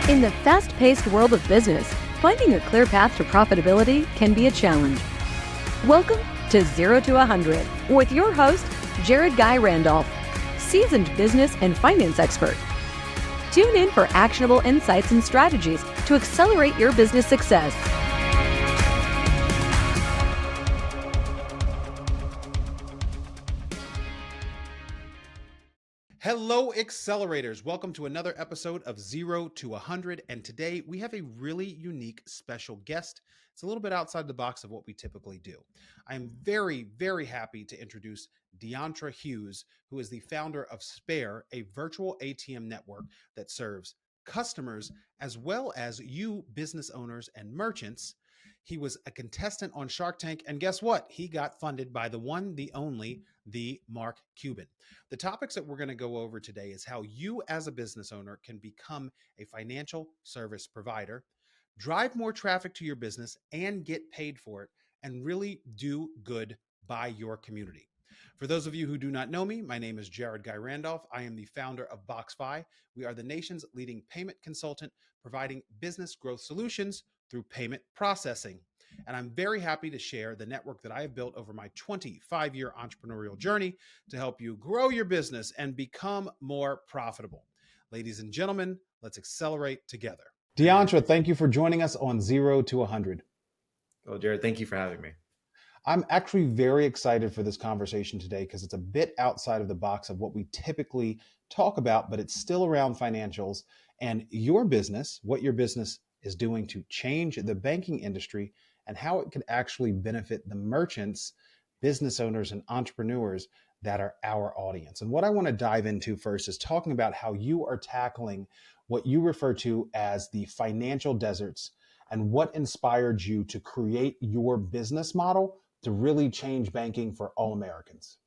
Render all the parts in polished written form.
In the fast-paced world of business, finding a clear path to profitability can be a challenge. Welcome to 0 to 100 with your host, Jared Guy Randolph, seasoned business and finance expert. Tune in for actionable insights and strategies to accelerate your business success. Hello, Accelerators. Welcome to another episode of 0 to 100. And today we have a really unique special guest. It's a little bit outside the box of what we typically do. I am very, very happy to introduce Deantra Hughes, who is the founder of Spare, a virtual ATM network that serves customers as well as you business owners and merchants. He was a contestant on Shark Tank, and guess what? He got funded by the one, the only, the Mark Cuban. The topics that we're going to go over today is how you as a business owner can become a financial service provider, drive more traffic to your business and get paid for it, and really do good by your community. For those of you who do not know me, my name is Jared Guy Randolph. I am the founder of BoxFi. We are the nation's leading payment consultant, providing business growth solutions through payment processing. And I'm very happy to share the network that I have built over my 25-year entrepreneurial journey to help you grow your business and become more profitable. Ladies and gentlemen, let's accelerate together. Deantra, thank you for joining us on 0 to 100. Well, Jared, thank you for having me. I'm actually very excited for this conversation today because it's a bit outside of the box of what we typically talk about, but it's still around financials and your business, what your business is doing to change the banking industry and how it could actually benefit the merchants, business owners, and entrepreneurs that are our audience. And what I want to dive into first is talking about how you are tackling what you refer to as the financial deserts and what inspired you to create your business model to really change banking for all Americans.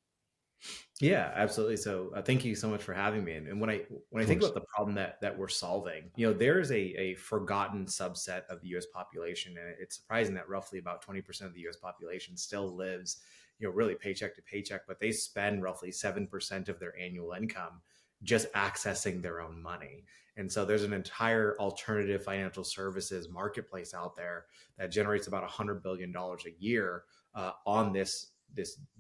Yeah, absolutely. So thank you so much for having me. And when I think about the problem that we're solving, there is a forgotten subset of the U.S. population, and it's surprising that roughly about 20% of the U.S. population still lives, really paycheck to paycheck, but they spend roughly 7% of their annual income just accessing their own money. And so there's an entire alternative financial services marketplace out there that generates about $100 billion a year on this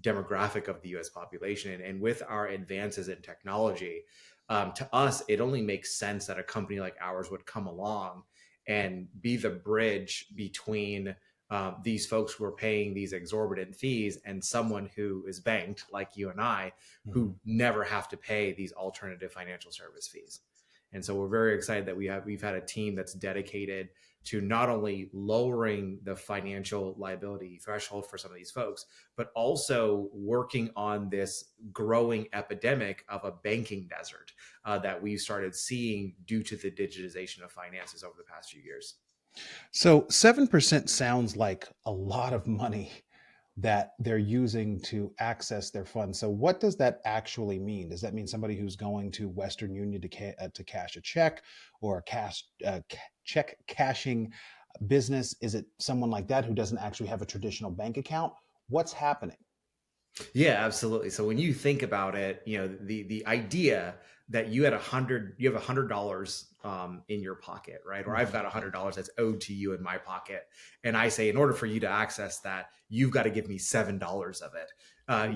demographic of the US population. And with our advances in technology, to us, it only makes sense that a company like ours would come along and be the bridge between these folks who are paying these exorbitant fees and someone who is banked like you and I, who never have to pay these alternative financial service fees. And so we're very excited that we've had a team that's dedicated to not only lowering the financial liability threshold for some of these folks, but also working on this growing epidemic of a banking desert that we've started seeing due to the digitization of finances over the past few years. So 7% sounds like a lot of money that they're using to access their funds. So what does that actually mean? Does that mean somebody who's going to Western Union to cash a check, or a check cashing business? Is it someone like that who doesn't actually have a traditional bank account? What's happening? Yeah, absolutely. So when you think about it, the idea that you have $100 in your pocket, right? Or I've got $100 that's owed to you in my pocket, and I say, in order for you to access that, you've got to give me $7 of it.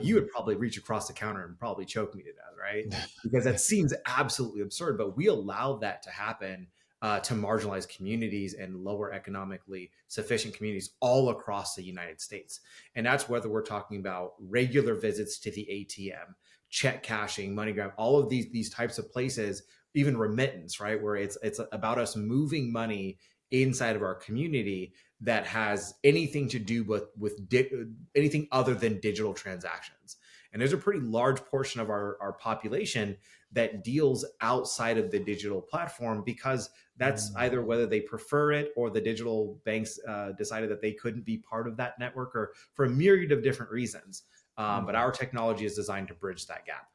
You would probably reach across the counter and probably choke me to death, right? Because that seems absolutely absurd. But we allow that to happen to marginalized communities and lower economically sufficient communities all across the United States. And that's whether we're talking about regular visits to the ATM, check cashing, MoneyGram, all of these types of places, even remittance, right? Where it's about us moving money inside of our community that has anything to do with anything other than digital transactions. And there's a pretty large portion of our population that deals outside of the digital platform because that's either whether they prefer it or the digital banks decided that they couldn't be part of that network, or for a myriad of different reasons. But our technology is designed to bridge that gap.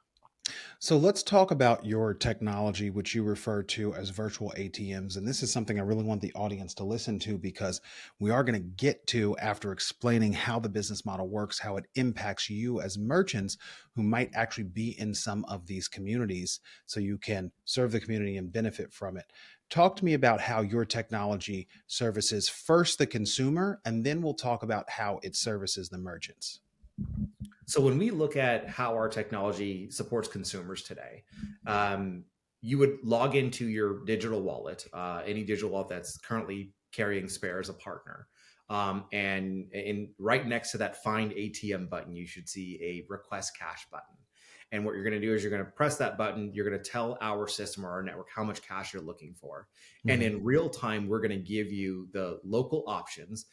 So let's talk about your technology, which you refer to as virtual ATMs. And this is something I really want the audience to listen to because we are going to get to, after explaining how the business model works, how it impacts you as merchants who might actually be in some of these communities so you can serve the community and benefit from it. Talk to me about how your technology services first the consumer, and then we'll talk about how it services the merchants. So when we look at how our technology supports consumers today, um, you would log into your digital wallet, any digital wallet that's currently carrying Spare as a partner. And right next to that Find ATM button, you should see a Request Cash button. And what you're going to do is you're going to press that button. You're going to tell our system or our network how much cash you're looking for. And Mhm. in real time, we're going to give you the local options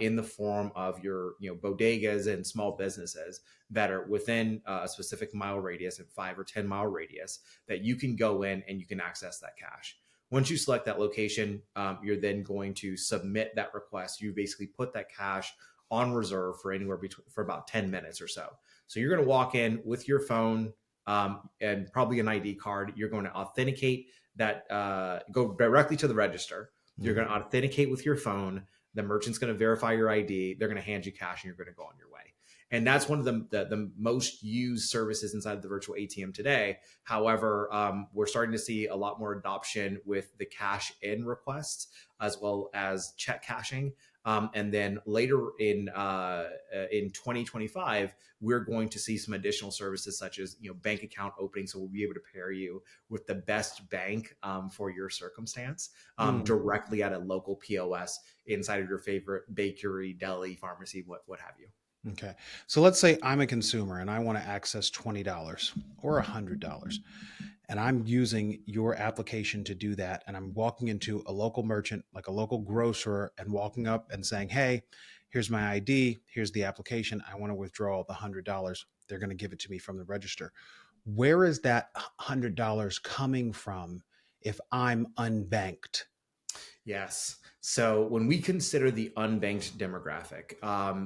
in the form of your bodegas and small businesses that are within a specific mile radius and 5 or 10 mile radius that you can go in and you can access that cash. Once you select that location, you're then going to submit that request. You basically put that cash on reserve for anywhere between for about 10 minutes or so. So you're going to walk in with your phone and probably an ID card. You're going to authenticate that, go directly to the register. You're Mhm. going to authenticate with your phone. The merchant's going to verify your ID. They're going to hand you cash and you're going to go on your way. And that's one of the most used services inside of the virtual ATM today. However, we're starting to see a lot more adoption with the cash in requests as well as check cashing. And then later in 2025, we're going to see some additional services such as bank account opening. So we'll be able to pair you with the best bank for your circumstance Mm. directly at a local POS inside of your favorite bakery, deli, pharmacy, what have you. Okay. So let's say I'm a consumer and I want to access $20 or $100, and I'm using your application to do that. And I'm walking into a local merchant, like a local grocer, and walking up and saying, "Hey, here's my ID. Here's the application. I want to withdraw the $100." They're going to give it to me from the register. Where is that $100 coming from if I'm unbanked? Yes. So when we consider the unbanked demographic,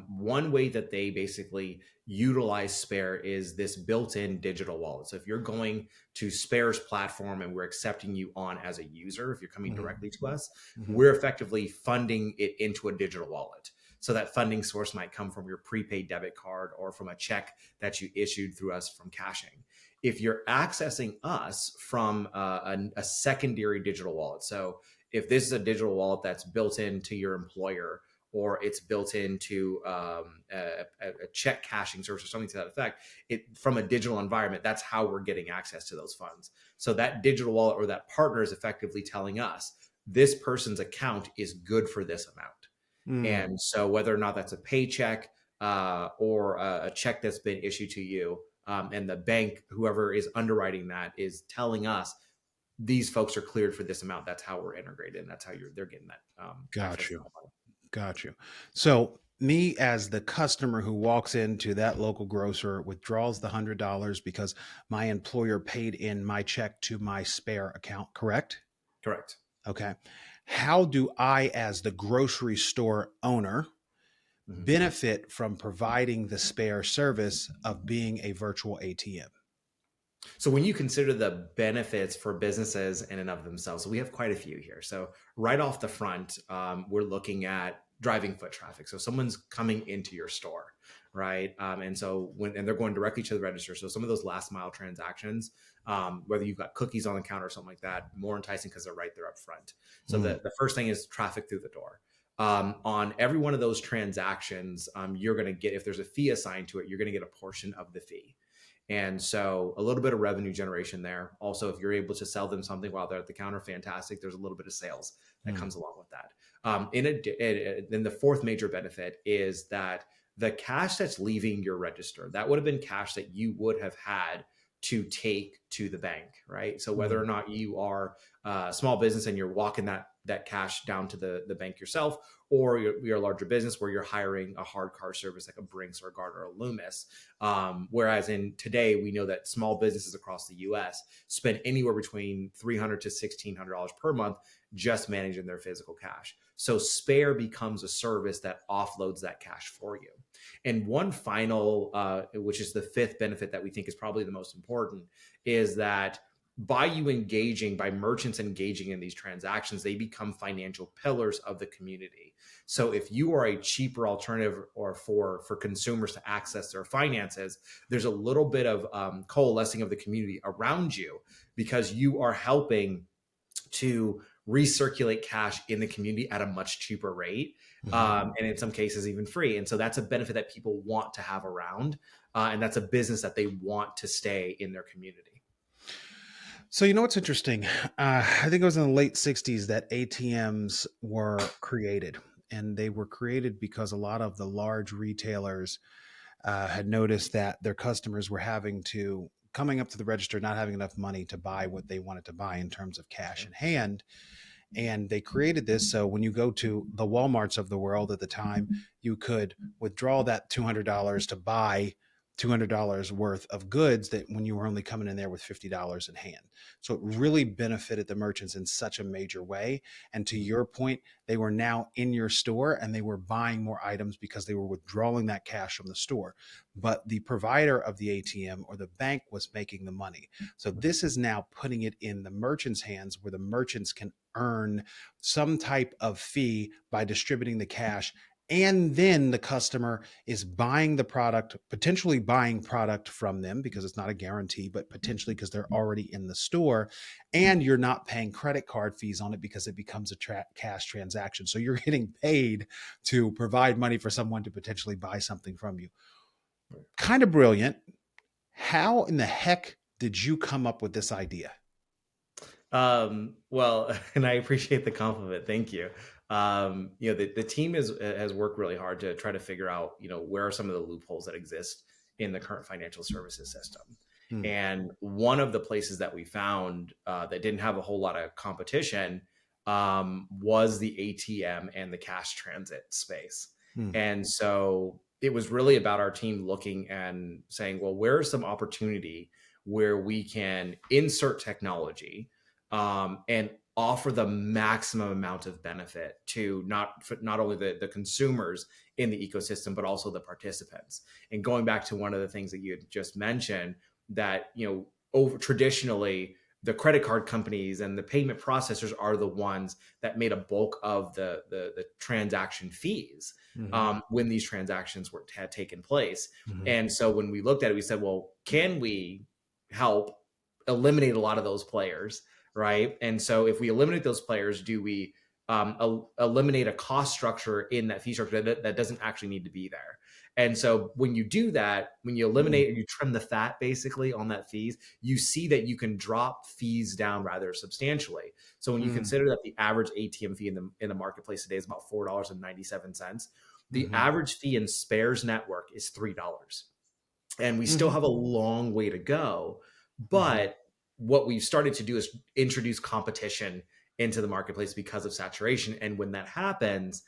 one way that they basically utilize Spare is this built-in digital wallet. So if you're going to Spare's platform and we're accepting you on as a user, if you're coming Mhm. directly to us, Mhm. we're effectively funding it into a digital wallet. So that funding source might come from your prepaid debit card or from a check that you issued through us from cashing. If you're accessing us from a secondary digital wallet, so if this is a digital wallet that's built into your employer or it's built into a check cashing service or something to that effect, it from a digital environment, that's how we're getting access to those funds. So that digital wallet or that partner is effectively telling us this person's account is good for this amount. Mm. And so whether or not that's a paycheck or a check that's been issued to you, and the bank, whoever is underwriting that, is telling us these folks are cleared for this amount. That's how we're integrated, and that's how they're getting that access Got to you. that money. Got you. So, me as the customer who walks into that local grocer, withdraws the $100 because my employer paid in my check to my Spare account, correct? Correct. Okay. How do I, as the grocery store owner, Mhm. benefit from providing the Spare service of being a virtual ATM? So when you consider the benefits for businesses in and of themselves, so we have quite a few here. So right off the front, we're looking at driving foot traffic. So someone's coming into your store, right? And so and they're going directly to the register. So some of those last mile transactions, whether you've got cookies on the counter or something like that, more enticing because they're right there up front. So Mm. the first thing is traffic through the door. On every one of those transactions, you're going to get, if there's a fee assigned to it, you're going to get a portion of the fee. And so a little bit of revenue generation there. Also, if you're able to sell them something while they're at the counter, fantastic. There's a little bit of sales that Mm. comes along with that. Then the fourth major benefit is that the cash that's leaving your register, that would have been cash that you would have had to take to the bank, right? So whether Mm. or not you are a small business and you're walking that cash down to the bank yourself, or you're a larger business where you're hiring a hard car service like a Brinks or a Gartner or a Loomis. Whereas in today, we know that small businesses across the U.S. spend anywhere between $300 to $1,600 per month just managing their physical cash. So Spare becomes a service that offloads that cash for you. And one final, which is the fifth benefit that we think is probably the most important, is that by merchants engaging in these transactions, they become financial pillars of the community. So if you are a cheaper alternative or for consumers to access their finances, there's a little bit of coalescing of the community around you, because you are helping to recirculate cash in the community at a much cheaper rate, and in some cases even free. And so that's a benefit that people want to have around, and that's a business that they want to stay in their community. So, you know what's interesting? I think it was in the late 60s that ATMs were created. And they were created because a lot of the large retailers had noticed that their customers were coming up to the register, not having enough money to buy what they wanted to buy in terms of cash in hand. And they created this so when you go to the Walmarts of the world at the time, you could withdraw that $200 to buy $200 worth of goods that when you were only coming in there with $50 in hand. So it really benefited the merchants in such a major way. And to your point, they were now in your store and they were buying more items because they were withdrawing that cash from the store. But the provider of the ATM or the bank was making the money. So this is now putting it in the merchant's hands where the merchants can earn some type of fee by distributing the cash. And then the customer is buying the product, potentially buying product from them because it's not a guarantee, but potentially because they're already in the store. And you're not paying credit card fees on it because it becomes a cash transaction. So you're getting paid to provide money for someone to potentially buy something from you. Kind of brilliant. How in the heck did you come up with this idea? Well, and I appreciate the compliment. Thank you. The team has worked really hard to try to figure out, where are some of the loopholes that exist in the current financial services system. And one of the places that we found that didn't have a whole lot of competition was the ATM and the cash transit space. And so it was really about our team looking and saying, well, where is some opportunity where we can insert technology and offer the maximum amount of benefit to not only the consumers in the ecosystem, but also the participants. And going back to one of the things that you had just mentioned, that traditionally the credit card companies and the payment processors are the ones that made a bulk of the transaction fees when these transactions had taken place. And so when we looked at it, we said, well, can we help eliminate a lot of those players? Right. And so if we eliminate those players, do we eliminate a cost structure in that fee structure that doesn't actually need to be there? And so when you do that, when you eliminate and you trim the fat basically on that fees, you see that you can drop fees down rather substantially. So when you consider that the average ATM fee in the marketplace today is about $4.97, the average fee in Spares Network is $3. And we still have a long way to go, but what we've started to do is introduce competition into the marketplace because of saturation. And when that happens,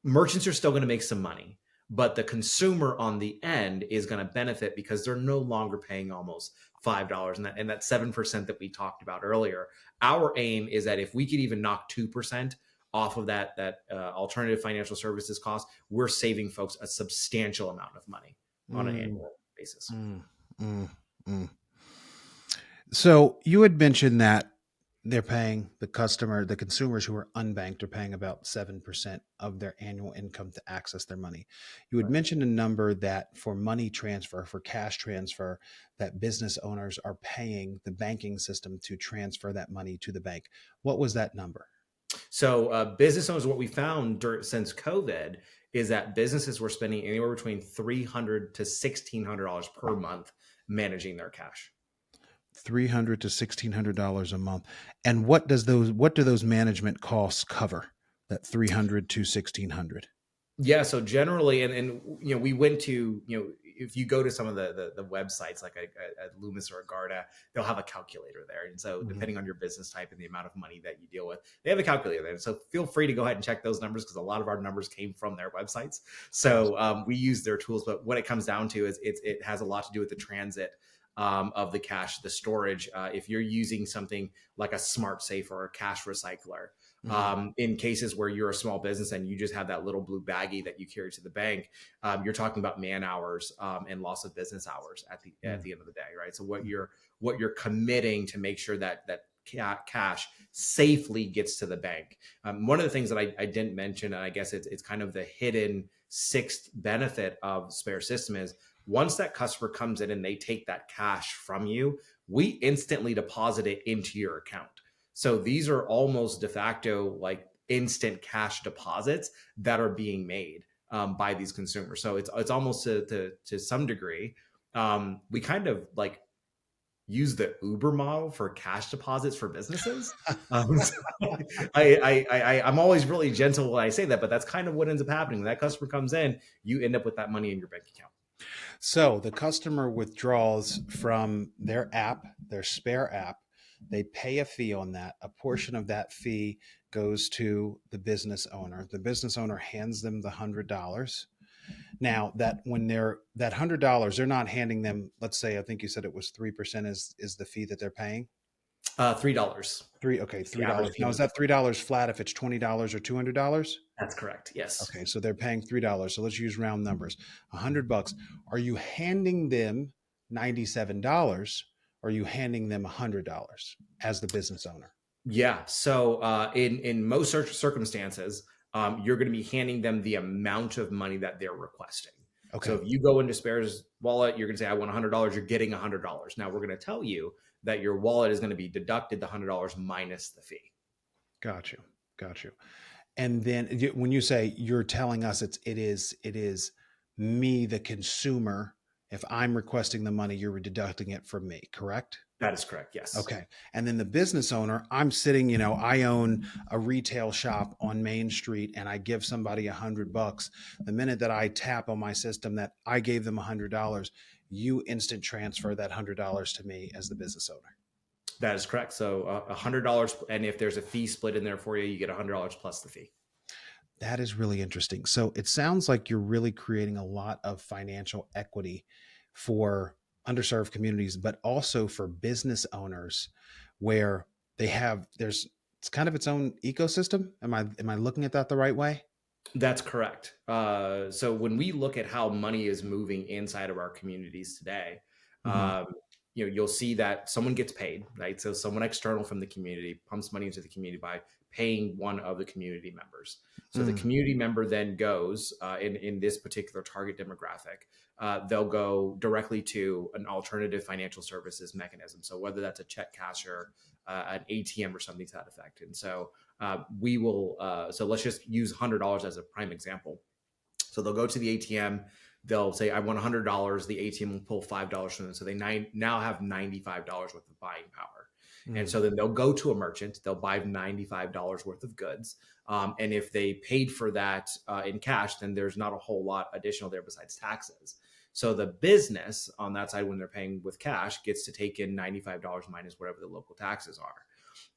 merchants are still going to make some money, but the consumer on the end is going to benefit because they're no longer paying almost $5. And that 7% that we talked about earlier, our aim is that if we could even knock 2% off of that alternative financial services cost, we're saving folks a substantial amount of money on an annual basis. So you had mentioned that they're paying the consumers who are unbanked are paying about 7% of their annual income to access their money. You had mentioned a number that for money transfer, for cash transfer, that business owners are paying the banking system to transfer that money to the bank. What was that number? So business owners, what we found since COVID is that businesses were spending anywhere between $300 to $1,600 per month managing their cash. $300 to $1,600 a month. And what do those management costs cover? That $300 to $1,600. Yeah. So generally, and we went to, if you go to some of the websites like a Loomis or a Garda, they'll have a calculator there. And so depending on your business type and the amount of money that you deal with, they have a calculator there. So feel free to go ahead and check those numbers because a lot of our numbers came from their websites. So we use their tools, but what it comes down to is it has a lot to do with the transit of the cash, the storage. If you're using something like a smart safe or a cash recycler, Mhm. In cases where you're a small business and you just have that little blue baggie that you carry to the bank, you're talking about man hours and loss of business hours at Mm. the end of the day, right? So what you're committing to make sure that cash safely gets to the bank. One of the things that I didn't mention, and I guess it's kind of the hidden sixth benefit of Spare System, is once that customer comes in and they take that cash from you, we instantly deposit it into your account. So these are almost de facto like instant cash deposits that are being made by these consumers. So it's almost to some degree, we kind of like use the Uber model for cash deposits for businesses. So I'm always really gentle when I say that, but that's kind of what ends up happening. When that customer comes in, you end up with that money in your bank account. So the customer withdraws from their app, their Spare app. They pay a fee on that. A portion of that fee goes to the business owner. The business owner hands them the $100. Now that when they're that $100, they're not handing them. Let's say I think you said it was 3% is the fee that they're paying. $3. Three. Okay, The average $3. Now is payment. that $3 flat if it's $20 or $200? That's correct. Yes. Okay, so they're paying $3. So let's use round numbers. $100. Are you handing them $97? Or are you handing them $100 as the business owner? Yeah. So in most circumstances, you're going to be handing them the amount of money that they're requesting. So Okay, if you go into Spare's wallet, you're going to say, "I want $100." You're getting $100. Now we're going to tell you that your wallet is going to be deducted the $100 minus the fee. got you, got you. And then when you say you're telling us it is me, the consumer. If I'm requesting the money, you're deducting it from me, correct? That is correct. Yes. Okay. And then the business owner, I'm sitting, I own a retail shop on Main Street and I give somebody $100. The minute that I tap on my system that I gave them $100, you instant transfer that $100 to me as the business owner. That is correct. So $100, and if there's a fee split in there for you, you get $100 plus the fee. That is really interesting. So it sounds like you're really creating a lot of financial equity for underserved communities, but also for business owners where there's it's kind of its own ecosystem. Am I looking at that the right way? That's correct. So when we look at how money is moving inside of our communities today, Hmm. um, you'll see that someone gets paid, right? So someone external from the community pumps money into the community by paying one of the community members. So the Mm. community member then goes in this particular target demographic. They'll go directly to an alternative financial services mechanism. So whether that's a check casher, an ATM, or something to that effect. And so we will so let's just use $100 as a prime example. So they'll go to the ATM, they'll say, "I want $100." The ATM will pull $5 from them, so they now have $95 worth of buying power. And Mm. so then they'll go to a merchant, they'll buy $95 worth of goods, and if they paid for that in cash, then there's not a whole lot additional there besides taxes. So the business on that side, when they're paying with cash, gets to take in $95 minus whatever the local taxes are.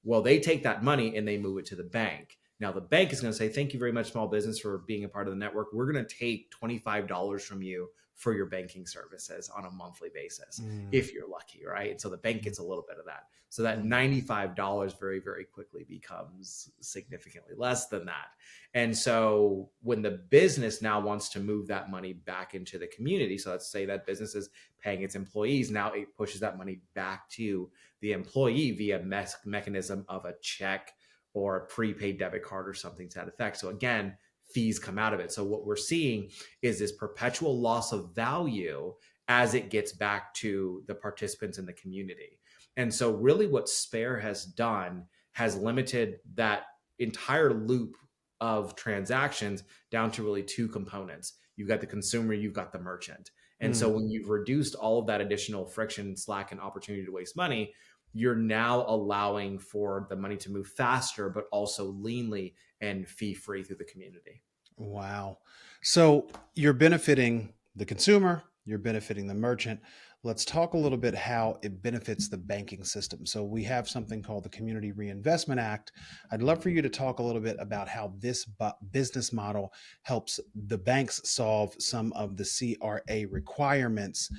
Well, they take that money and they move it to the bank. Now, the bank is going to say, "Thank you very much, small business, for being a part of the network. We're going to take $25 from you for your banking services on a monthly basis, Mm. if you're lucky," right? And so the bank Mm. gets a little bit of that. So that Mm. $95 very, very quickly becomes significantly less than that. And so when the business now wants to move that money back into the community, so let's say that business is paying its employees, now it pushes that money back to the employee via mechanism of a check or a prepaid debit card or something to that effect. So again, fees come out of it. So what we're seeing is this perpetual loss of value as it gets back to the participants in the community. And so really what Spare has done has limited that entire loop of transactions down to really two components. You've got the consumer, you've got the merchant. And so Mm. when you've reduced all of that additional friction, slack, and opportunity to waste money, you're now allowing for the money to move faster, but also leanly and fee free through the community. Wow. So you're benefiting the consumer, you're benefiting the merchant. Let's talk a little bit how it benefits the banking system. So we have something called the Community Reinvestment Act. I'd love for you to talk a little bit about how this business model helps the banks solve some of the CRA requirements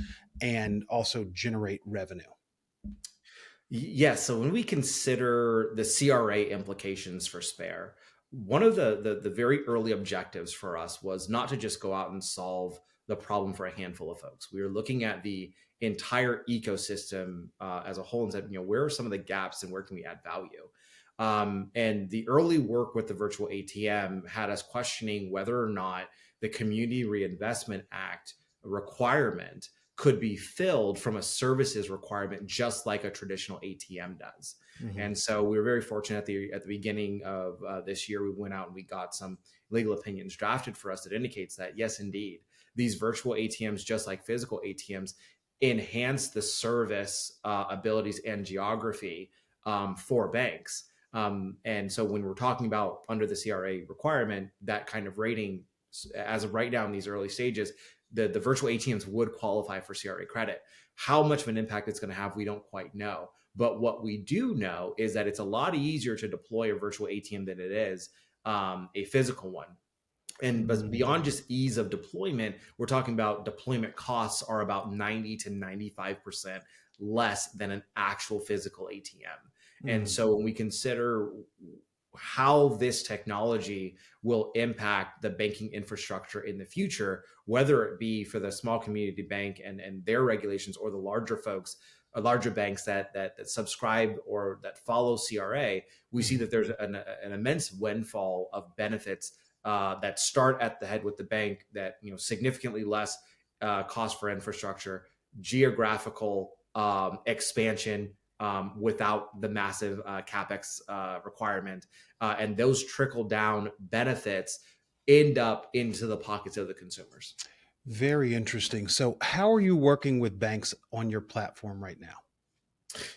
and also generate revenue. Yes. So when we consider the CRA implications for Spare, one of the very early objectives for us was not to just go out and solve the problem for a handful of folks. We were looking at the entire ecosystem as a whole and said, where are some of the gaps and where can we add value? And the early work with the virtual ATM had us questioning whether or not the Community Reinvestment Act requirement could be filled from a services requirement, just like a traditional ATM does. Mm-hmm. And so we were very fortunate at the beginning of this year. We went out and we got some legal opinions drafted for us that indicates that yes, indeed, these virtual ATMs, just like physical ATMs, enhance the service abilities and geography for banks. And so when we're talking about under the CRA requirement, that kind of rating, as of right now in these early stages, the virtual ATMs would qualify for CRA credit. How much of an impact it's going to have, we don't quite know. But what we do know is that it's a lot easier to deploy a virtual ATM than it is a physical one. And but beyond just ease of deployment, we're talking about deployment costs are about 90 to 95% less than an actual physical ATM. And so when we consider how this technology will impact the banking infrastructure in the future, whether it be for the small community bank and their regulations, or the larger folks, larger banks that subscribe or that follow CRA, we see that there's an immense windfall of benefits that start at the head with the bank, that significantly less cost for infrastructure, geographical expansion, without the massive capex requirement, and those trickle down benefits end up into the pockets of the consumers. Very interesting. So, how are you working with banks on your platform right now?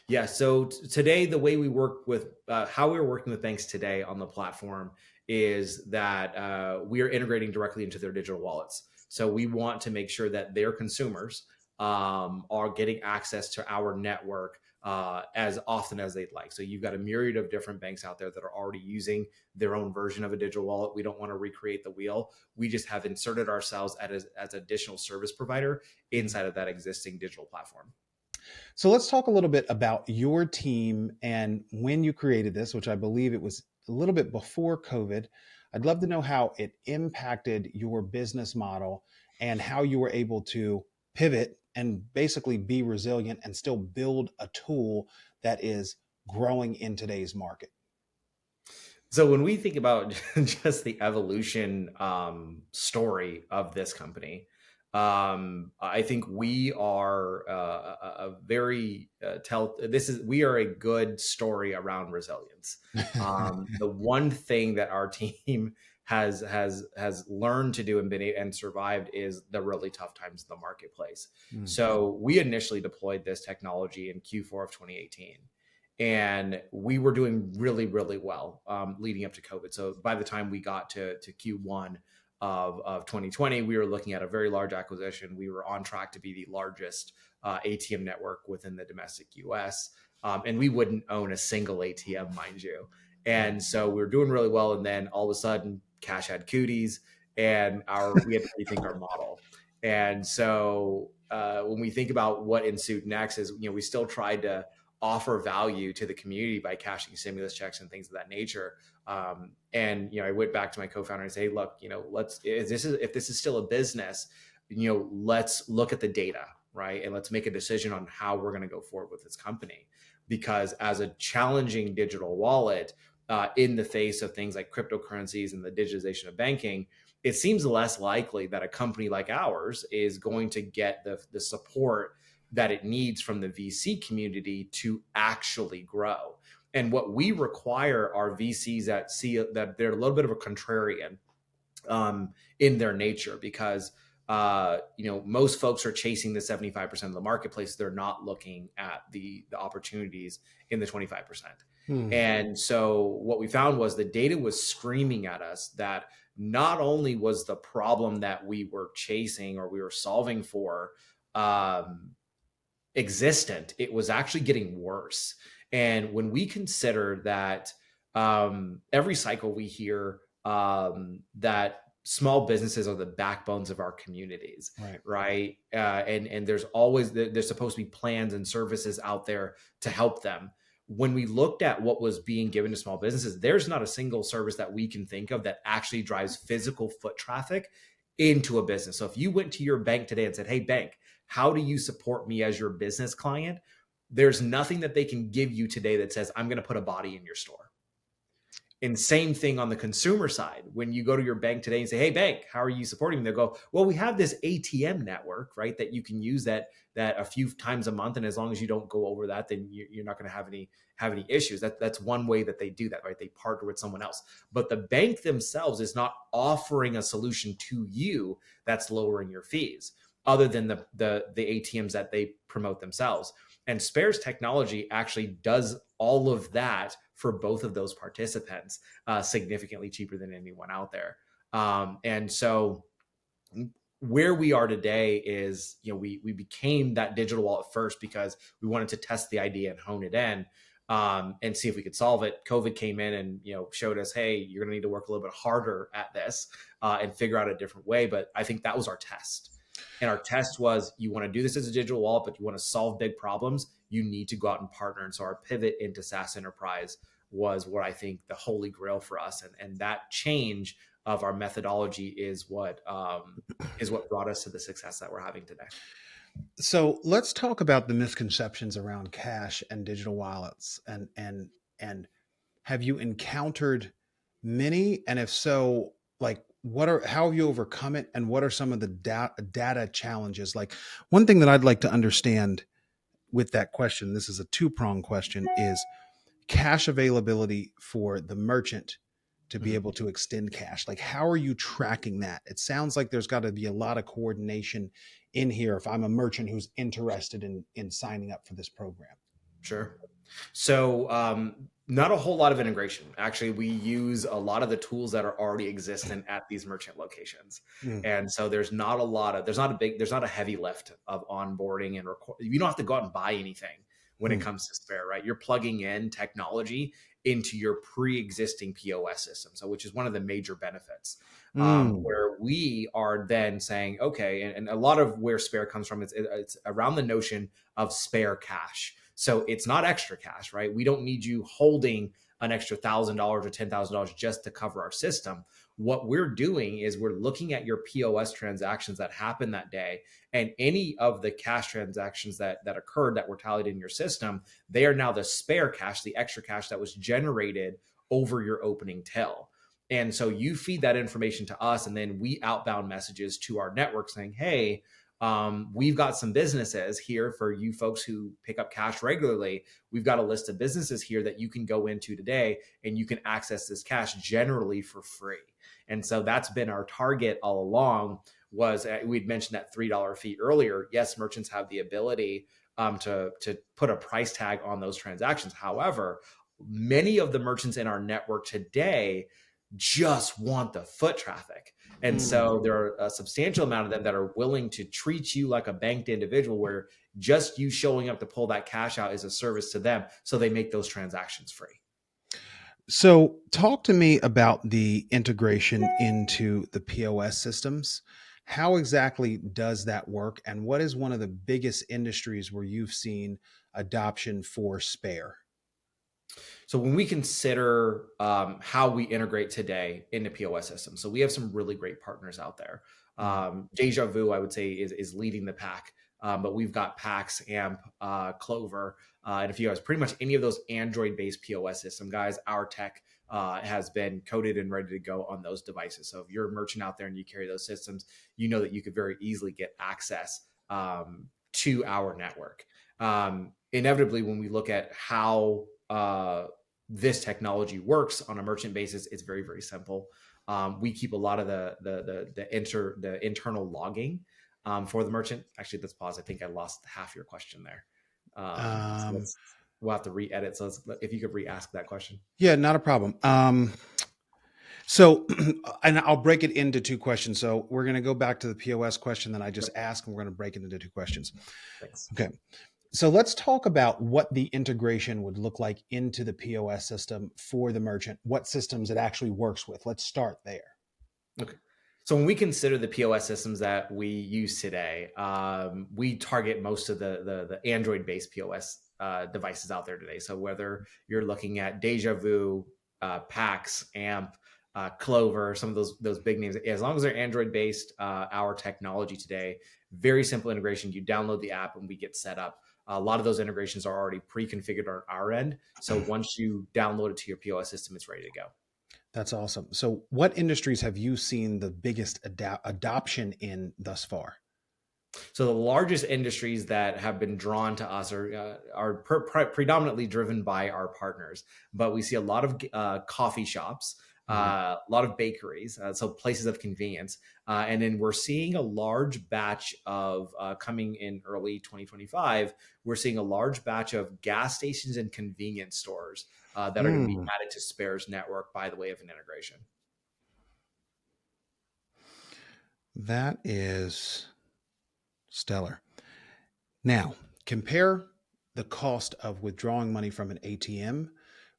Yeah. So today, the way we work with how we're working with banks today on the platform is that we are integrating directly into their digital wallets. So we want to make sure that their consumers are getting access to our network as often as they'd like. So you've got a myriad of different banks out there that are already using their own version of a digital wallet. We don't want to recreate the wheel. We just have inserted ourselves as additional service provider inside of that existing digital platform. So let's talk a little bit about your team and when you created this, which I believe it was a little bit before COVID. I'd love to know how it impacted your business model and how you were able to pivot and basically be resilient and still build a tool that is growing in today's market. So when we think about just the evolution story of this company, I think we are a very we are a good story around resilience. The one thing that our team has learned to do and survived is the really tough times in the marketplace. So we initially deployed this technology in Q4 of 2018. And we were doing really, really well leading up to COVID. So by the time we got to Q1 of 2020, we were looking at a very large acquisition. We were on track to be the largest ATM network within the domestic US. And we wouldn't own a single ATM, mind you. And so we were doing really well. And then all of a sudden, cash had cooties, and we had to rethink our model. And so when we think about what ensued next is, we still tried to offer value to the community by cashing stimulus checks and things of that nature. And I went back to my co-founder and say, hey, look, if this is still a business, let's look at the data, right? And let's make a decision on how we're going to go forward with this company. Because as a challenging digital wallet, in the face of things like cryptocurrencies and the digitization of banking, it seems less likely that a company like ours is going to get the support that it needs from the VC community to actually grow. And what we require are VCs that see that they're a little bit of a contrarian in their nature, because most folks are chasing the 75% of the marketplace. They're not looking at the opportunities in the 25%. And so what we found was the data was screaming at us that not only was the problem that we were chasing or we were solving for existent, it was actually getting worse. And when we consider that every cycle we hear that small businesses are the backbones of our communities, Right. right? And there's supposed to be plans and services out there to help them. When we looked at what was being given to small businesses, there's not a single service that we can think of that actually drives physical foot traffic into a business. So if you went to your bank today and said, "Hey, bank, how do you support me as your business client?" There's nothing that they can give you today that says, "I'm going to put a body in your store." And same thing on the consumer side. When you go to your bank today and say, "Hey, bank, how are you supporting me?" They'll go, "Well, we have this ATM network, right, that you can use that a few times a month, and as long as you don't go over that, then you're not going to have any issues." That's one way that they do that, right? They partner with someone else, but the bank themselves is not offering a solution to you that's lowering your fees, other than the ATMs that they promote themselves. And Spare's technology actually does all of that for both of those participants, significantly cheaper than anyone out there. And so where we are today is, we became that digital wallet first because we wanted to test the idea and hone it in, and see if we could solve it. COVID came in and showed us, hey, you're going to need to work a little bit harder at this, and figure out a different way. But I think that was our test. And our test was, you want to do this as a digital wallet, but you want to solve big problems, you need to go out and partner. And so our pivot into SaaS enterprise was what I think the holy grail for us. And that change of our methodology is what brought us to the success that we're having today. So let's talk about the misconceptions around cash and digital wallets, and have you encountered many? And if so, like, how have you overcome it? And what are some of the data challenges? Like, one thing that I'd like to understand with that question, this is a two-pronged question, is cash availability for the merchant to be able to extend cash. Like, how are you tracking that? It sounds like there's got to be a lot of coordination in here if I'm a merchant who's interested in signing up for this program. Sure. So not a whole lot of integration. Actually, we use a lot of the tools that are already existent at these merchant locations. And so there's not a heavy lift of onboarding and you don't have to go out and buy anything when it comes to Spare, right? You're plugging in technology into your pre-existing POS system. So, which is one of the major benefits, where we are then saying, okay, and a lot of where Spare comes from, it's around the notion of spare cash. So it's not extra cash, right? We don't need you holding an extra $1,000 or $10,000 just to cover our system. What we're doing is we're looking at your POS transactions that happened that day, and any of the cash transactions that occurred that were tallied in your system, they are now the spare cash, the extra cash that was generated over your opening till. And so you feed that information to us, and then we outbound messages to our network saying, hey, we've got some businesses here for you folks who pick up cash regularly. We've got a list of businesses here that you can go into today, and you can access this cash generally for free. And so that's been our target all along. We'd mentioned that $3 fee earlier. Yes, merchants have the ability to put a price tag on those transactions. However, many of the merchants in our network today just want the foot traffic. And so there are a substantial amount of them that are willing to treat you like a banked individual, where just you showing up to pull that cash out is a service to them. So they make those transactions free. So talk to me about the integration into the POS systems. How exactly does that work? And what is one of the biggest industries where you've seen adoption for Spare? So when we consider how we integrate today into POS systems, so we have some really great partners out there. Deja Vu, I would say, is leading the pack, but we've got Pax, Amp, Clover, and a few others. Pretty much any of those Android-based POS system guys, our tech has been coded and ready to go on those devices. So if you're a merchant out there and you carry those systems, you know that you could very easily get access to our network. Inevitably, when we look at how this technology works on a merchant basis, it's very, very simple. We keep a lot of the internal logging for the merchant. Actually, let's pause. I think I lost half your question there. So we'll have to re-edit. So if you could re-ask that question. Yeah, not a problem. So, and I'll break it into two questions. So we're going to go back to the POS question that I just asked, and we're going to break it into two questions. Thanks. Okay. So let's talk about what the integration would look like into the POS system for the merchant, what systems it actually works with. Let's start there. Okay. So when we consider the POS systems that we use today, we target most of the Android-based POS devices out there today. So whether you're looking at Deja Vu, Pax, Amp, Clover, some of those big names, as long as they're Android-based, our technology today, very simple integration. You download the app and we get set up. A lot of those integrations are already pre-configured on our end. So once you download it to your POS system, it's ready to go. That's awesome. So, what industries have you seen the biggest adoption in thus far? So the largest industries that have been drawn to us are predominantly driven by our partners, but we see a lot of coffee shops, a lot of bakeries, so places of convenience, and then we're seeing a large batch of coming in early 2025. We're seeing a large batch of gas stations and convenience stores that are going to be Mm, added to Spare's network by the way of an integration. that is stellar. Now, compare the cost of withdrawing money from an ATM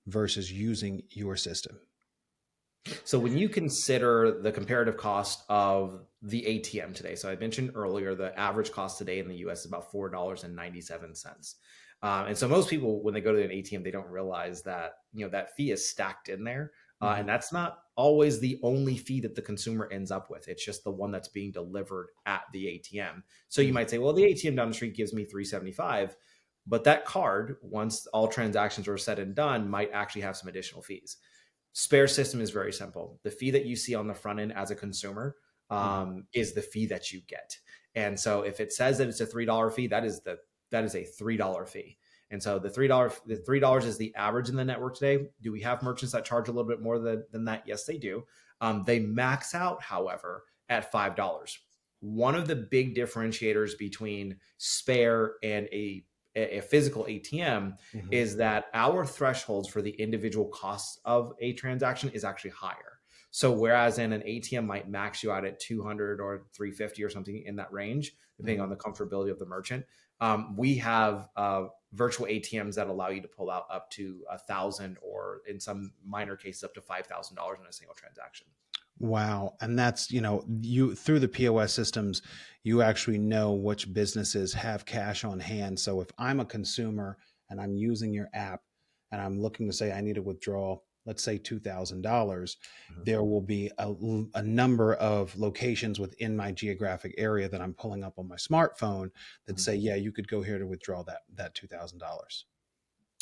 versus using your system. So when you consider the comparative cost of the ATM today, so I mentioned earlier, the average cost today in the US is about $4.97. And so most people, when they go to an ATM, they don't realize that, that fee is stacked in there. And that's not always the only fee that the consumer ends up with. It's just the one that's being delivered at the ATM. So you might say, well, the ATM down the street gives me $3.75, but that card, once all transactions are said and done, might actually have some additional fees. Spare system is very simple. The fee that you see on the front end as a consumer is the fee that you get. And so if it says that it's a $3 fee, that is a $3 fee. And so the $3 is the average in the network today. Do we have merchants that charge a little bit more than that? Yes, they do. They max out, however, at $5. One of the big differentiators between Spare and a physical ATM is that our thresholds for the individual costs of a transaction is actually higher. So whereas in an ATM might max you out at 200 or 350 or something in that range, depending on the comfortability of the merchant, we have virtual ATMs that allow you to pull out up to $1,000 or in some minor cases up to $5,000 in a single transaction. Wow. And that's, you through the POS systems, you actually know which businesses have cash on hand. So if I'm a consumer and I'm using your app and I'm looking to say I need to withdraw, let's say $2,000, there will be a number of locations within my geographic area that I'm pulling up on my smartphone that say, yeah, you could go here to withdraw that $2,000.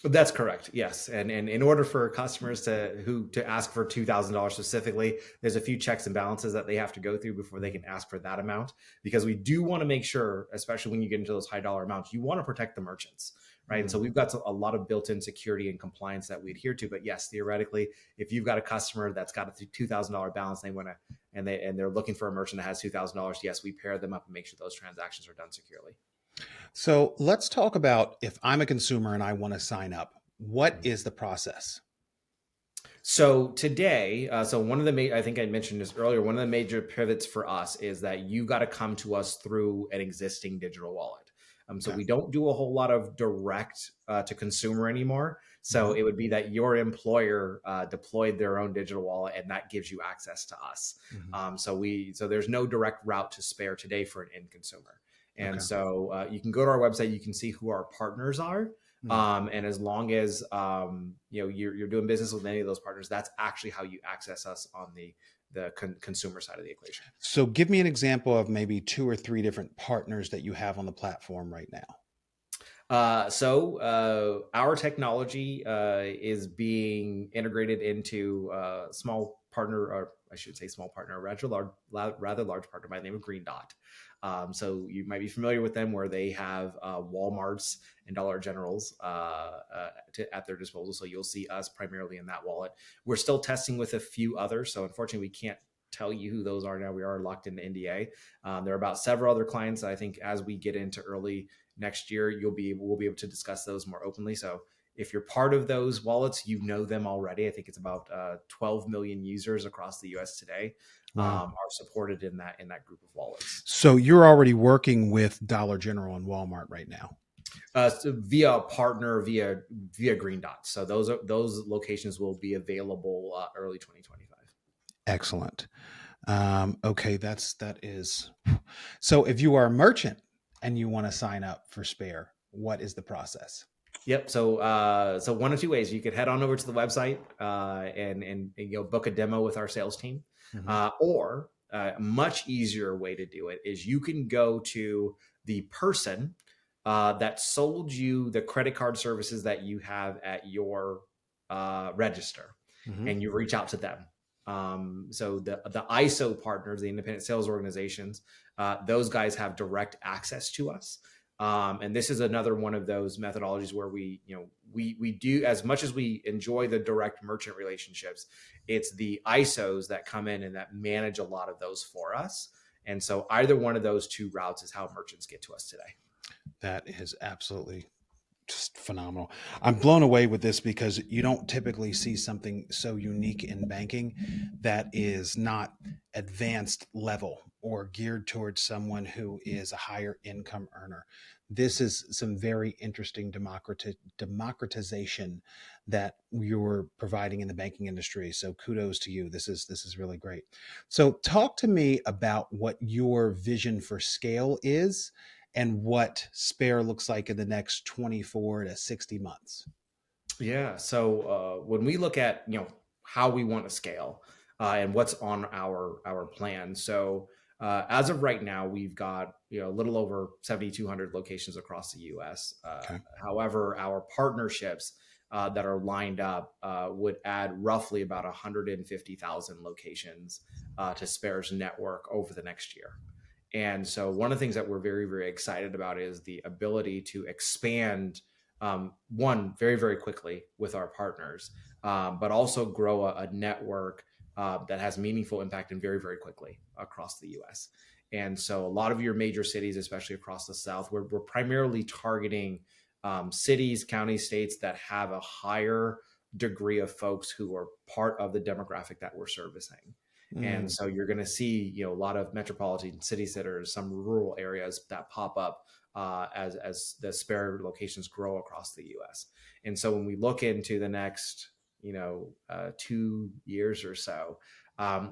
That's correct. Yes, and in order for customers to ask for $2,000 specifically, there's a few checks and balances that they have to go through before they can ask for that amount. Because we do want to make sure, especially when you get into those high dollar amounts, you want to protect the merchants, right? And so we've got a lot of built-in security and compliance that we adhere to. But yes, theoretically, if you've got a customer that's got a $2,000 balance, and they're looking for a merchant that has $2,000, yes, we pair them up and make sure those transactions are done securely. So let's talk about if I'm a consumer and I want to sign up, what is the process? So today, one of the I think I mentioned this earlier. One of the major pivots for us is that you got to come to us through an existing digital wallet. So we don't do a whole lot of direct to consumer anymore. So it would be that your employer deployed their own digital wallet, and that gives you access to us. So there's no direct route to Spare today for an end consumer. And so you can go to our website, you can see who our partners are. And as long as you're doing business with any of those partners, that's actually how you access us on the consumer side of the equation. So give me an example of maybe 2 or 3 different partners that you have on the platform right now. So our technology is being integrated into a small partner, or I should say small partner, a rather large partner by the name of Green Dot. So you might be familiar with them, where they have Walmarts and Dollar Generals at their disposal. So you'll see us primarily in that wallet. We're still testing with a few others. So unfortunately, we can't tell you who those are now. We are locked into NDA. There are about several other clients. I think as we get into early next year, we'll be able to discuss those more openly. So if you're part of those wallets, you know them already. I think it's about 12 million users across the US today are supported in that group of wallets. So you're already working with Dollar General and Walmart right now? So via a partner, via Green Dot. So those locations will be available early 2025. Excellent. Okay, that is. So if you are a merchant and you want to sign up for Spare, what is the process? Yep. So one of two ways. You could head on over to the website and book a demo with our sales team, Hmm. or a much easier way to do it is you can go to the person that sold you the credit card services that you have at your register, Hmm. and you reach out to them. So the ISO partners, the independent sales organizations, those guys have direct access to us. And this is another one of those methodologies where we do, as much as we enjoy the direct merchant relationships, it's the ISOs that come in and that manage a lot of those for us. And so either one of those two routes is how merchants get to us today. That is absolutely just phenomenal. I'm blown away with this because you don't typically see something so unique in banking that is not advanced level or geared towards someone who is a higher income earner. This is some very interesting democratization that you're providing in the banking industry. So kudos to you. This is really great. So talk to me about what your vision for scale is and what Spare looks like in the next 24 to 60 months. Yeah. So when we look at how we want to scale and what's on our plan, so as of right now, we've got a little over 7,200 locations across the U.S. Okay. However, our partnerships that are lined up would add roughly about 150,000 locations to Spare's network over the next year. And so, one of the things that we're very, very excited about is the ability to expand one very, very quickly with our partners, but also grow a network that has meaningful impact and very, very quickly across the US. And so a lot of your major cities, especially across the South, we're primarily targeting cities, counties, states that have a higher degree of folks who are part of the demographic that we're servicing. And Mm. so you're going to see, a lot of metropolitan city centers, some rural areas that pop up as the Spare locations grow across the U.S. And so when we look into the next, 2 years or so,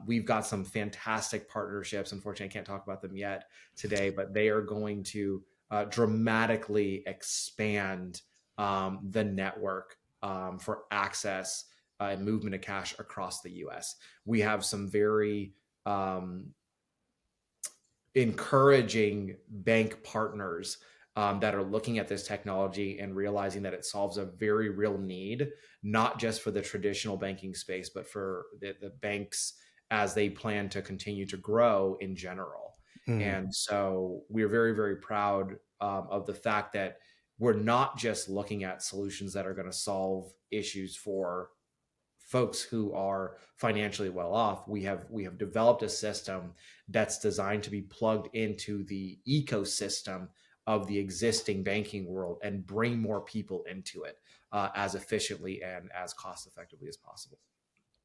we've got some fantastic partnerships. Unfortunately, I can't talk about them yet today, but they are going to dramatically expand the network for access and movement of cash across the U.S. We have some very encouraging bank partners that are looking at this technology and realizing that it solves a very real need, not just for the traditional banking space, but for the banks as they plan to continue to grow in general. Mm. And so we're very, very proud of the fact that we're not just looking at solutions that are going to solve issues for folks who are financially well off. We have developed a system that's designed to be plugged into the ecosystem of the existing banking world and bring more people into it as efficiently and as cost effectively as possible.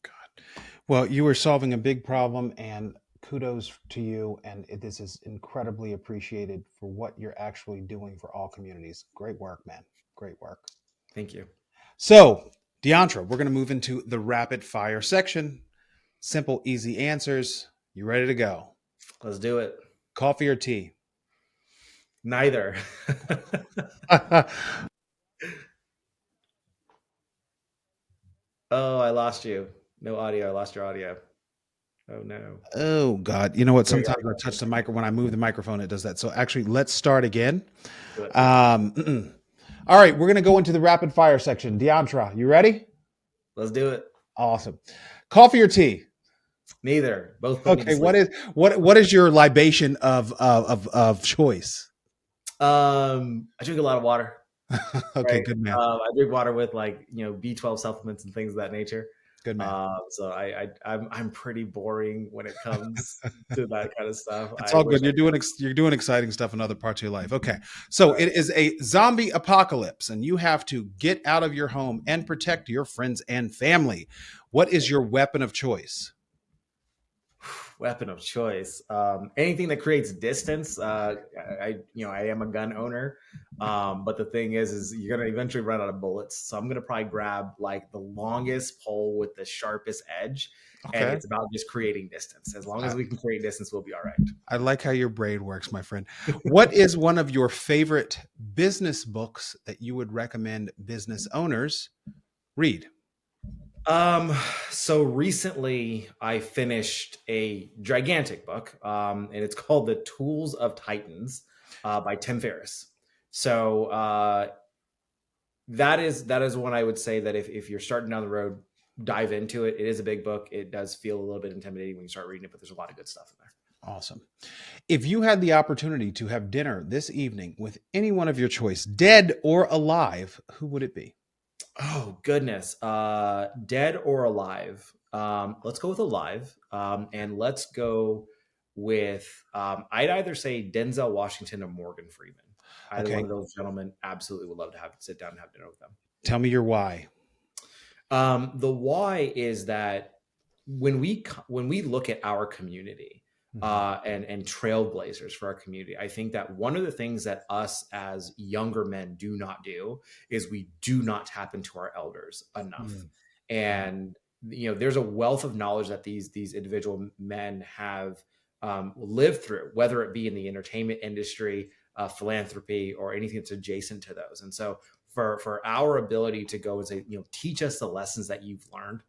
God. Well, you are solving a big problem, and kudos to you. And this is incredibly appreciated for what you're actually doing for all communities. Great work, man. Great work. Thank you. So, Deantra, we're going to move into the rapid fire section. Simple, easy answers. You ready to go? Let's do it. Coffee or tea? Neither. Oh, I lost you. No audio. I lost your audio. Oh no. Oh God! You know what? There you Sometimes are. I touch the micro when I move the microphone. It does that. So actually, let's start again. Do it. All right, we're gonna go into the rapid fire section. Deantra, you ready? Let's do it. Awesome. Coffee or tea? Neither. Both put me to Okay. sleep. What is your libation of choice? I drink a lot of water. Okay, Right. good man. I drink water with B12 supplements and things of that nature. Good man. So I'm pretty boring when it comes to that kind of stuff. It's I all wish good. I You're doing exciting stuff in other parts of your life. Okay. So could. it is a zombie apocalypse, and you have to get out of your home and protect your friends and family. What is your weapon of choice? Weapon of choice. Anything that creates distance. I am a gun owner, but the thing is you're gonna eventually run out of bullets. So I'm gonna probably grab like the longest pole with the sharpest edge, and Okay. it's about just creating distance. As long I, as we can create distance, we'll be all I like how your brain works, my friend. right. What is one of your favorite business books that you would recommend business owners read? Um, so recently I finished a gigantic book, and it's called The Tools of Titans, by Tim Ferriss. So that is one I would say that if you're starting down the road, dive into it. It is a big book. It does feel a little bit intimidating when you start reading it, but there's a lot of good stuff in there. Awesome. If you had the opportunity to have dinner this evening with anyone of your choice, dead or alive, who would it be? Oh goodness. Dead or alive? Let's go with alive. And let's go with I'd either say Denzel Washington or Morgan Freeman. Either one Okay. of those gentlemen absolutely would love to have sit down and have dinner with them. Tell me your why. The why is that when we look at our community, Mhm. and trailblazers for our community, I think that one of the things that us as younger men do not do is we do not tap into our elders enough. Mm. Wow. And there's a wealth of knowledge that these individual men have lived through, whether it be in the entertainment industry, philanthropy, or anything that's adjacent to those. And so for our ability to go and say, teach us the lessons that you've learned,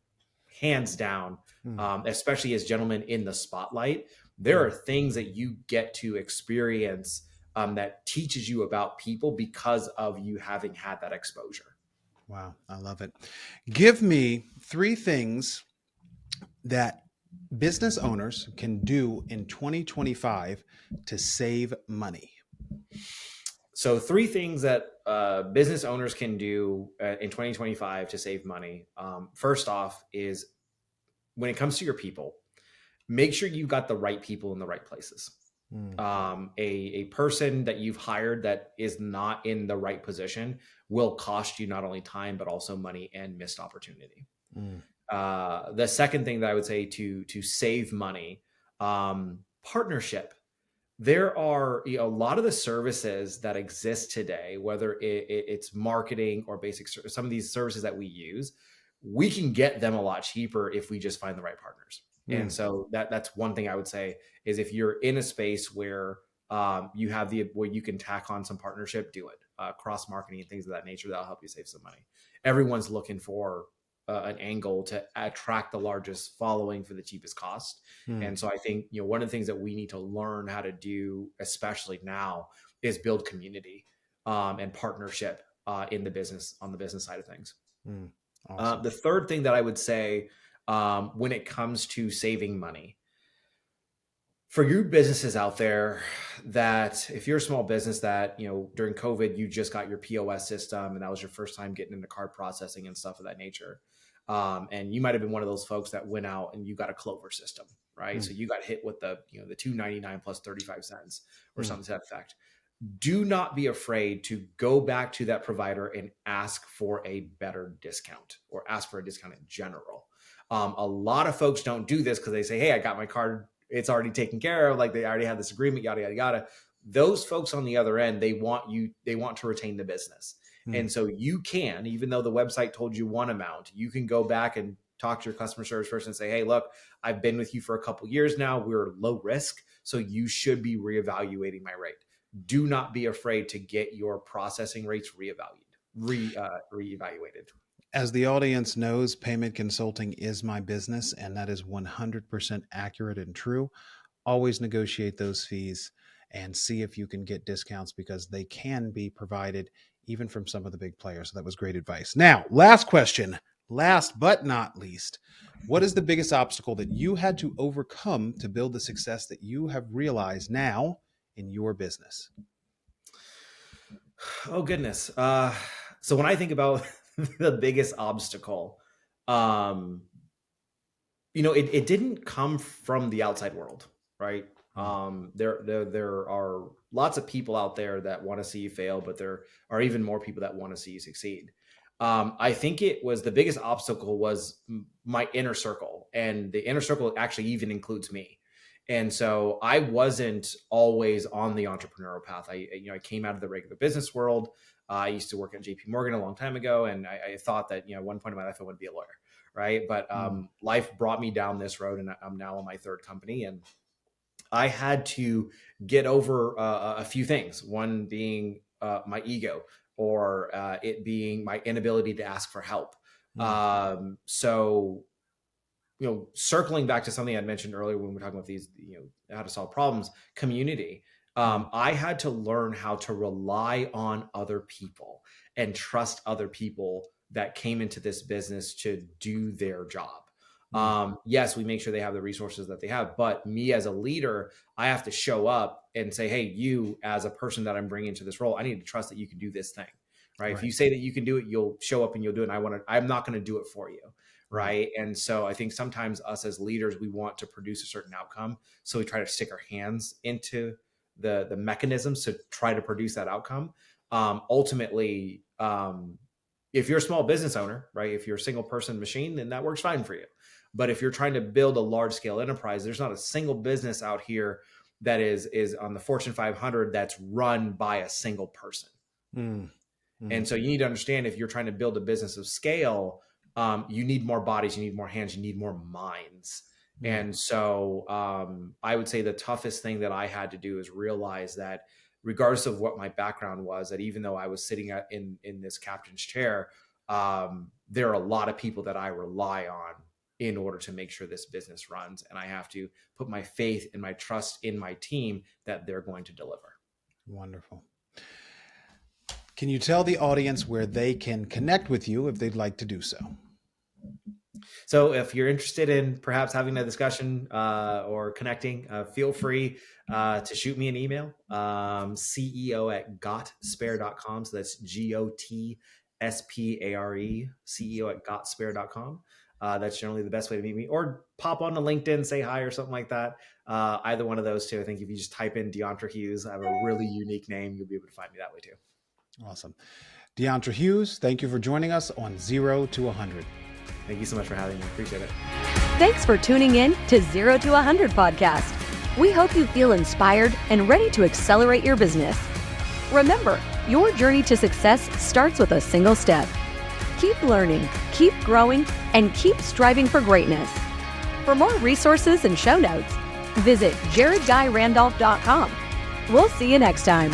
hands down, Mm. especially as gentlemen in the spotlight, there are Mm. things that you get to experience, that teaches you about people because of you having had that exposure. Wow. I love it. Give me three things that business owners can do in 2025 to save money. So, three things that business owners can do in 2025 to save money. First off, is when it comes to your people, make sure you've got the right people in the right places. Mm. A person that you've hired that is not in the right position will cost you not only time but also money and missed opportunity. Mm. The second thing that I would say to save money, partnership. There are a lot of the services that exist today, whether it's marketing or some of these services that we use, we can get them a lot cheaper if we just find the right partners. And Mm. so that's one thing I would say is if you're in a space where you have where you can tack on some partnership, do it. Cross marketing and things of that nature, that'll help you save some money. Everyone's looking for an angle to attract the largest following for the cheapest cost. Mm. And so I think, one of the things that we need to learn how to do, especially now, is build community, and partnership, in the business, on the business side of things. Mm. Awesome. The third thing that I would say, when it comes to saving money, for you businesses out there, that if you're a small business that, during COVID, you just got your POS system and that was your first time getting into card processing and stuff of that nature. And you might have been one of those folks that went out and you got a Clover system, right? Mm. So you got hit with the $2.99 plus 35 cents or Mm. something to that effect. Do not be afraid to go back to that provider and ask for a better discount or ask for a discount in general. A lot of folks don't do this because they say, hey, I got my card, it's already taken care of. Like they already have this agreement, yada, yada, yada. Those folks on the other end, they want to retain the business. Mm. And so you can, even though the website told you one amount, you can go back and talk to your customer service person and say, hey, look, I've been with you for a couple of years now. We're low risk. So you should be reevaluating my rate. Do not be afraid to get your processing rates reevaluated. As the audience knows, payment consulting is my business, and that is 100% accurate and true. Always negotiate those fees and see if you can get discounts because they can be provided even from some of the big players. So that was great advice. Now, last question, last but not least, what is the biggest obstacle that you had to overcome to build the success that you have realized now in your business? Oh, goodness. So when I think about the biggest obstacle, it didn't come from the outside world, right? There are lots of people out there that want to see you fail, but there are even more people that want to see you succeed. I think it was the biggest obstacle was my inner circle, and the inner circle actually even includes me. And so I wasn't always on the entrepreneurial path. I came out of the regular business world. I used to work at JP Morgan a long time ago. And I thought that, at one point in my life, I would be a lawyer. Right. But life brought me down this road, and I'm now on my third company. And I had to get over a few things. One being my ego, or it being my inability to ask for help. So, circling back to something I mentioned earlier when we were talking about these, how to solve problems, community. I had to learn how to rely on other people and trust other people that came into this business to do their job. Yes, we make sure they have the resources that they have, but me as a leader, I have to show up and say, hey, you as a person that I'm bringing into this role, I need to trust that you can do this thing, right? If you say that you can do it, you'll show up and you'll do it. And I'm not going to do it for you. Right. And so I think sometimes us as leaders, we want to produce a certain outcome. So we try to stick our hands into the mechanisms to try to produce that outcome. Ultimately, if you're a small business owner, right, if you're a single person machine, then that works fine for you. But if you're trying to build a large scale enterprise, there's not a single business out here that is on the Fortune 500 that's run by a single person. And so you need to understand, if you're trying to build a business of scale, you need more bodies, you need more hands, you need more minds. And so I would say the toughest thing that I had to do is realize that regardless of what my background was, that even though I was sitting in this captain's chair, there are a lot of people that I rely on in order to make sure this business runs. And I have to put my faith and my trust in my team that they're going to deliver. Wonderful. Can you tell the audience where they can connect with you if they'd like to do so? So if you're interested in perhaps having a discussion or connecting, feel free to shoot me an email, CEO@gotspare.com. So that's GOTSPARE, CEO@gotspare.com. That's generally the best way to meet me, or pop on to LinkedIn, say hi or something like that. Either one of those two. I think if you just type in Deontra Hughes, I have a really unique name. You'll be able to find me that way too. Awesome. Deontra Hughes, thank you for joining us on 0 to 100. Thank you so much for having me. Appreciate it. Thanks for tuning in to 0 to 100 podcast. We hope you feel inspired and ready to accelerate your business. Remember, your journey to success starts with a single step. Keep learning, keep growing, and keep striving for greatness. For more resources and show notes, visit jaredguyrandolph.com. We'll see you next time.